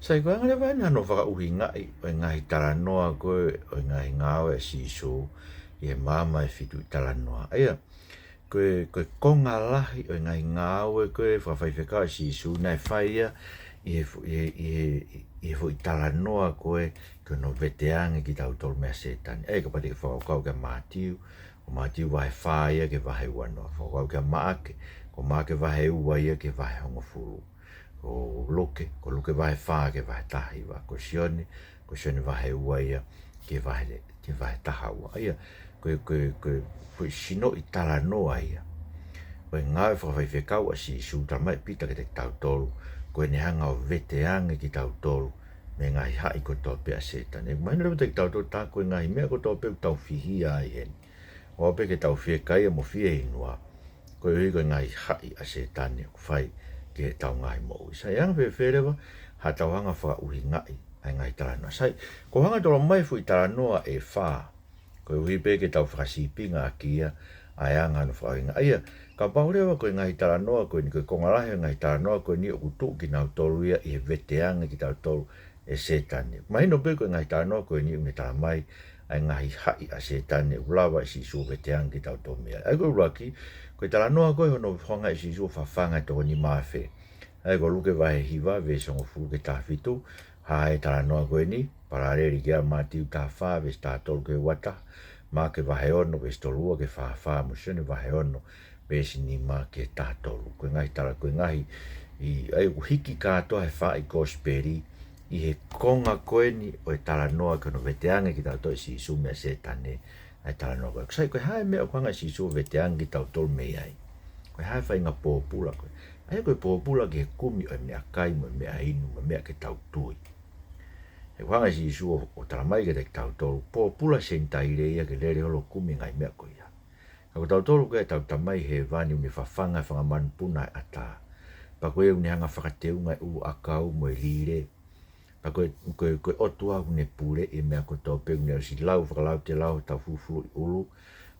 Sai koe ngale vai nano whakauhi ngai, o Ngaahi talanoa koe, o Ngaahi ngāo e Sisu, i he māma e whitu i talanoa. Aia, koe konga lahi o Ngaahi ngāo e koe, whawhaiwhekau e Sisu, nai whaia, i he fo i talanoa koe, koe no Veteange ki tau tolu mea setani. Ei, ka pati ke whakau ke mātiu, o mātiu wahe whaia ke wahe uanoa, whakau ke maake, ko maake wahe ua ia ke wahe hongo furu. Ko luke vahe whaa ke vahe tahi wa, ko sione vahe ua ia ke vahe taha ua. Aia, koe sino i tala noa ia. Koe ngāwe whakawhaiwhekau a Sisu, tamai pita ke te tau tolu, koe ne hanga o Veteange ki tau tolu, me Ngaahi hai ko tō pia setan. E maina lewa te tau tolu tā koe Ngaahi mea ko tō pia tau whihia ai heni. O pe ke tau whiekai a mo whie inua, koe hui koe Ngaahi hai a setan e whai, ke tau Ngaahi mo. Sai anga whewherewa, ha tau hanga whakauhi ngai, ai Ngaahi talanoa. Sai, ko hanga tolo mai fu i talanoa e whaa, koe hui pe ke tau whakasipinga a kia, ai anga anu whakauhi ngai. Aia, ka paurewa koe Ngaahi talanoa, koe ni koe kongalahi o Ngaahi talanoa, koe ni o kutu ki nau tolu ia, i he Veteange ki tau tolu e setani. Mahino pe koe Ngaahi talanoa, koe ni unge talamai, ai Ngaahi hai a setani, ulawa i Sisu Veteange ki tau tolu mea. Ai koe uraki, koe talanoa koe hono whanga i Sisu whawhanga toko ni mawhe. Ai ko luke vahe hiwa, ve songo furu ke tāwhitu, hae talanoa koe ni, parareri kia mātiu tā whaa, ve sta tolu ke wata, mā ke vahe ono, ve stolua ke whaa, musene vahe ono, ve sini mā ke tā tolu. Koe Ngaahi tala, koe Ngaahi, ai hiki kātoa he Faa'i Kosipeli, i he konga koe ni, o e talanoa koe no Veteange ki tau toi Sisu mea setane, ai talanoa koe. Sai koe hae mea koanga Sisu Veteange ki tau tolu mea ai. Koe hae whainga popula koe. Ai koe popula ke kumi o mea kai mo mea inu, mo mea ke tau tui. He whanga Sisu o talamai ke te tau tolu, popula sentaire ia ke lere holo kumi ngai mea koe ia. Ako tau tolu koe tau tamai he vani uni whawhanga whangamanpuna e ata. Pa koe uni hanga whakateu ngai u akau mo e lire. Pa koe otua une pure e mea ko tau pe uni si lau whakalau te lau tau fufu i ulu.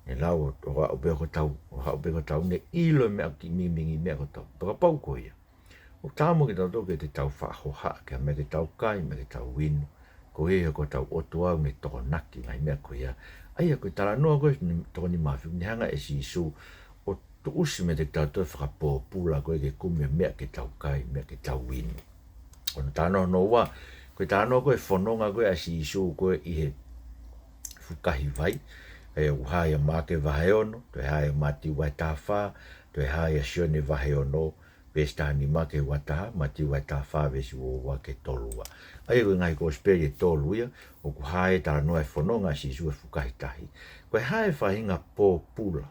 Ne lau o beko tau ne ilo mea ki mimingi mea ko tau. Paka pau koe ia. O tāmo ki tau tau ke te tau whahoha, ke mea ke tau kai, mea ke tau winu. Ko he ko tau otua une toko naki ngai mea koe ia. Aia koe talanoa koe toko ni mawhi, ni hanga e Sisu, o tu usi me te tau toi whakapopula koe ke kume mea ke tau kai, mea ke tau winu. Kono tānoa no wa, koe tānoa koe whanonga koe a Sisu koe i he fukahi vai, e uhaya make vahe ono, to e hae mati wai tāwha, to e hae sione vahe ono, vestani make wataha, mati wai tāwha vesi o wake tolua. Ai koe Ngaahi Kosipeli e tolu ia, o ku hae talanoa e whanonga Sisu e fukahi tahi. Koe hae whahinga popula,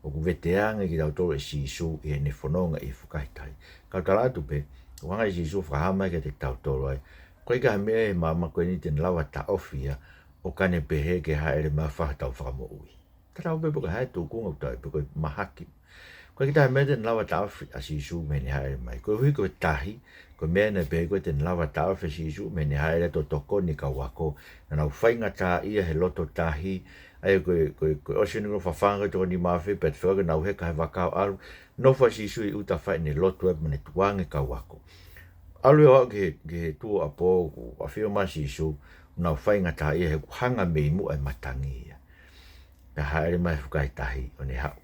o ku Veteange ki tau tolu e Sisu i ne whanonga i fukahi tahi. Kau talatu pe, o hanga i Sisu whakahama ke te tau tolu ai, koe ka mea e mama koe ni ten lawa ta ofia, o kane pehe ke haere maa whakatau whakamo ui. Tarau pe poka hae tūkunga utai, pe koe mahaki. Koe ki tahe mea ten lawa ta ofi a Sisu me ni haere mai. Koe hui koe tahi, koe mea ne pehe koe ten lawa ta ofi a Sisu me ni haere to toko ni ka wako. Na nau whainga tā ia he loto tahi, ai koe osini no whawhanga toko ni mawhi, pet whaga nau heka he wakao alu, no wha Sisu i uta whai ne loto e mene tuange ka wako. Alu e wau ke tu a pō, a whio ma Sisu, nau whainga tā ia he hanga mei mua e matangi ia. Pea haere mai whukai tahi o ne hau.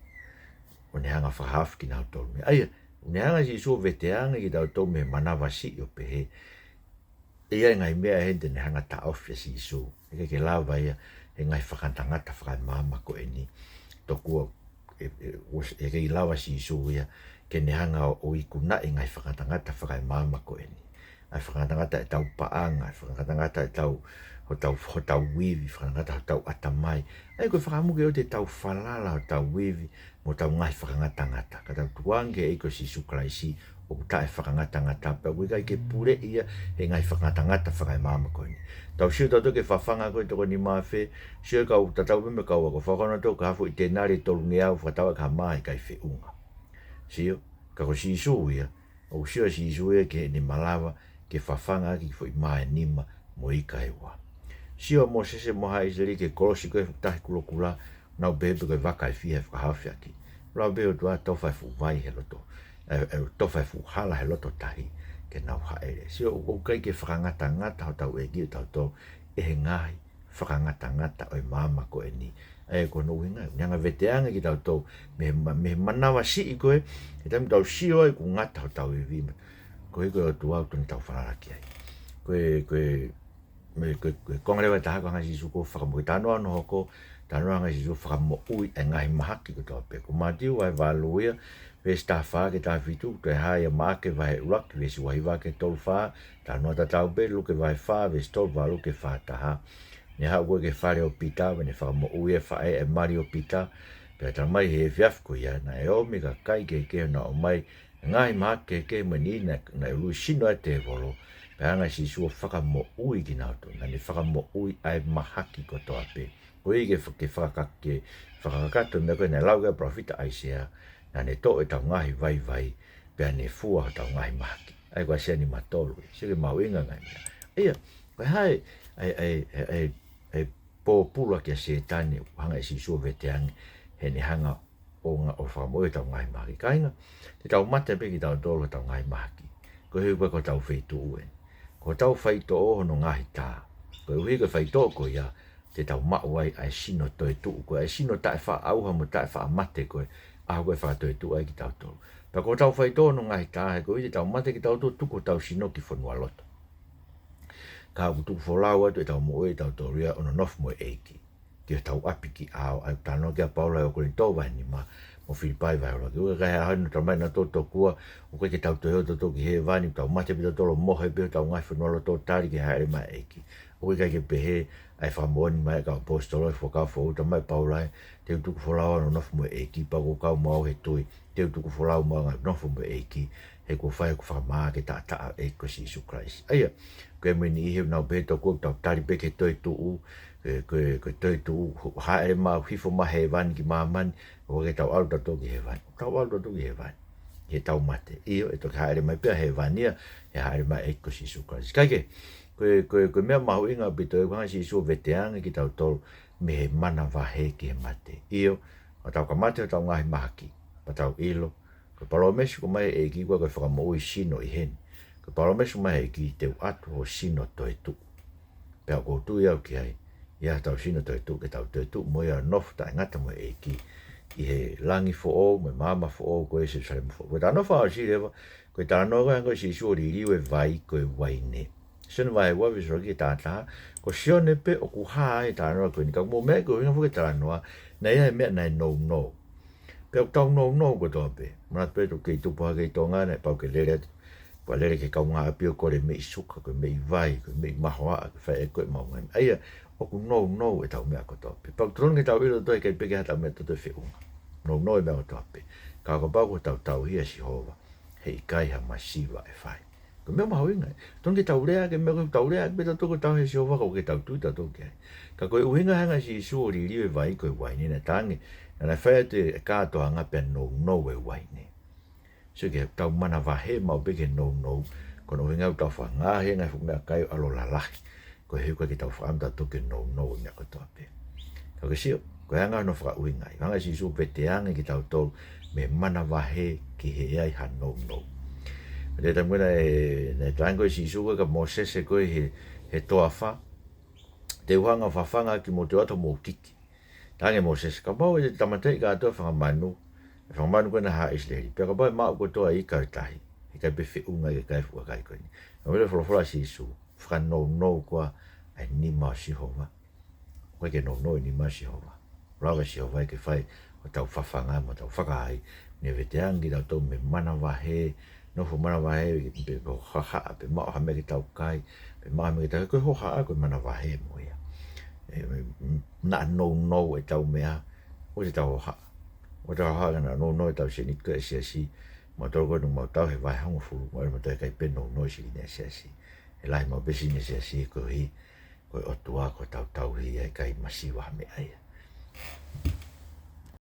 O ne hanga whahaf ki nau tolu mea. Aia, o ne hanga Sisu Veteange ki tau tolu me manawa si o pehe. Ia ngai mea hente ne hanga ta ofia Sisu. Eke ke lawa ia, he ngai whakantangata whakai mama ko e ni. Tokua, eke i lawa Sisu ia, ke ne hanga o ikuna e ngai whakantangata whakai mama ko e ni. Ai whakatangata e tau paanga, ai whakatangata e tau wivi, whakatangata e tau atamai. Ai koe whakamuke o te tau whalala o tau wivi, mo tau ngai whakatangata. Ka tau tuange e ko Sisu Kraisi, o kuta e whakatangata. Pea koe kai ke pure ia, he ngai whakatangata whakai mama koe ni. Tau siu tau toke whawhanga koe toko ni mawhe, siu kau tatau pime kau ako whakana tau ka hafu i tenari tolu ngeau, whakatawa ka mai kai whiunga. Siu, ka ko Sisu ia, o siu Sisu ia ke ni malawa, ke whawhanga ki fo i mai nima mo i kai wa. Siwa mo sese mo hai seri ke kolosi koe whaktahi kulokula, nau bebe koe wakai fia e whakahawhi aki. Lau bebe tua tau whai fu vai he loto, tau whai fu hala he loto tahi, ke nau haere. Si o kai ke whakangata o tau e ki o tau tō e he ngahi whakangata o mama ko e ni. Ai ko no winga, nyanga veteange ki tau tō me manawa si i koe, e tami tau si oi ku ngata o tau e vima. Koe o tuau tuni tau whanaraki ai. Koe kongarewa taha ko ngasi suko whakamoe tanoa no hoko, tanoa ngasi suko whakamo ui e ngahi mahaki ko tau pe. Ko matiu wai waluia, ve stafa ke ta fitu ke hai ma ke vai rock ve si wai va ke tol fa ta no ta tau be lu ke vai fa ve stol va lu ke fa ta ha ne ha go ke fa le opita ve ne fa mo u e fa e mari opita pe ta mai he fiaf ko ya na e o mi ka kai ke na o mai ngai ma ke mani na lu sino te volo pe anga si su fa ka mo u i ki na to na ne fa ka mo u ai ma haki ko to ape ko i ke fa ka to me ko ne lau ke profita ai sia na ne to e tau ngahi vai, pe ne fua tau ngahi maki. Ai kwa sia ni matolu, se ke mawinga ngai mea. Ia, kwa hai, ai popula kia se tani, hanga e Sisu Veteange, he ni hanga o nga o whakamoe tau ngahi maki. Kainga, te tau mate pe ki tau tolu tau ngahi maki. Ko hui kwa tau whaitu uen. Ko tau whaito oho no ngahi tā. Ko hui kwa whaito ko ia, te tau mauai ai sino toi tuu. Ko ai sino tae wha auha mo tae wha mate koe. Aho koe whakatoi tu ai ki tau tolu. Pa ko tau whai tōnu ngahi tāhe, ko i te tau mate ki tau tolu, tuko tau sino ki whanua loto. Ka aku tuku wholau atu e tau mo e tau tolu ria ono nof mo eiki. Ki tau api ki ao, ai tano kia paula e okori tō vai ni ma, mo whiripai vai ora. Ki uke kai ahanu tau mai na tō tō kua, o koe ki tau tō heo tō ki he vani, tau mate pi tau tolo mohe pi tau ngai whanua loto tāri ki haere mai eiki. O koe kai ke pehe, ai whamoani mai ka apostolo e whakau whauta mai paulai, te utuku wholau ano nofu mo eiki, pa ko kau mau he tui, te utuku wholau mau ngai nofu mo eiki, he ko whai ko whamaa ke tā e ko Sisu Christ. Aia, koe mwini ihe nau beto kua tau tari peke toi tuu, koe toi tuu, haere mau hifo ma he vani ki maamani, o ke tau alu tato ki he vani, tau alu tato ki he vani, he tau mate, iyo, e toki haere mai pia he vania, he haere mai e ko Sisu Christ. Kaike, koe mea mahu inga pito e kanga Sisu Veteange ki tau tolu me he mana wahe ki he mate. Iyo, o tau ka mate o tau ngahi mahaki, pa tau ilo. Koe palomesi ko mai e ki kua koe whakamoi sino i heni. Koe palomesi ko mai e ki teu atu o sino toi tu. Pea ko tu iau ki hai, ia tau sino toi tu, ke tau toi tu, mo ia nofu ta ngata mo e ki. I he langi fo o, me mama fo o, koe se sare mo fo. Koe tano wha o si rewa, koe tano koe koe Sisu o ririu e vai koe waine. Sino vai wa viso ki tātaa, ko sione pe o ku hae tānoa koe ni ka mo mea koe inga fuke tānoa, na ia e mea nai no. Pe o tau no ko toa pe, mana pe to kei tupuha kei tonga nei pau ke lere atu, pa lere ke kau ngā apio kore me i suka, koe me i vai, koe me i mahoa, koe whae e koe mau ngai. Aia, o ku no e tau mea ko toa pe. Pau tron ke tau ilo toi kei peke hata mea toto e whiunga. No e mea ko toa pe. Ka ko pau ko tau hia si hova, hei kai ha masiva e whae. Ko mea maho inga, ton ke tau rea, ke mea koe tau rea, ke tau tau he si hova, ko ke tau tui tau ke hai. Ka koe uhinga hanga Sisu o ririu e vai koe waine na tangi, na nai whae te kātoa ngapea no e waine. So ke tau mana wahe mau peke no, kono uhinga u tau wha Ngaahi ngai whuk mea kai alo lalahi, koe heu koe ke tau whaamta toke no e mea kotoa pe. Ka koe sio, koe hanga no whaka uhinga, hanga Sisu Veteange ki tau tolu, me mana wahe ki he ai ha no. Te tamuna e tango Sisu koe ka Mosese koe he toa wha, te uhanga whawhanga ki mo te ato mō kiki. Tange Mosese, ka mau e te tamatei ka atoa whangamanu, e whangamanu koe na haa isleri, pia ka mau e maa koe toa i kautahi, e kai pewe unga i kai fua kai koe ni. Ka mwere whalawhala Sisu, whaka no koa, ai ni maa Sihova. Koe ke no ni maa Sihova. Rawa Sihova e ke whai, o tau whawhanga, mo tau whakahai, ne Veteange tau tau me mana wahe, no fo mana wahe, pe haha, pe maa hame ki tau kai, pe maa hame ki tau, koe ho haa koe mana wahe mo ia. Na no e tau mea, o te tau haa. O tau haa na no e tau se ni koe si, ma tau koe nung mau tau he vai hango furu, ma ma tau e kai pen no si ni si. E lai mau besi ni si koe hi, koe otua koe tau hi, e kai masiwa me aia.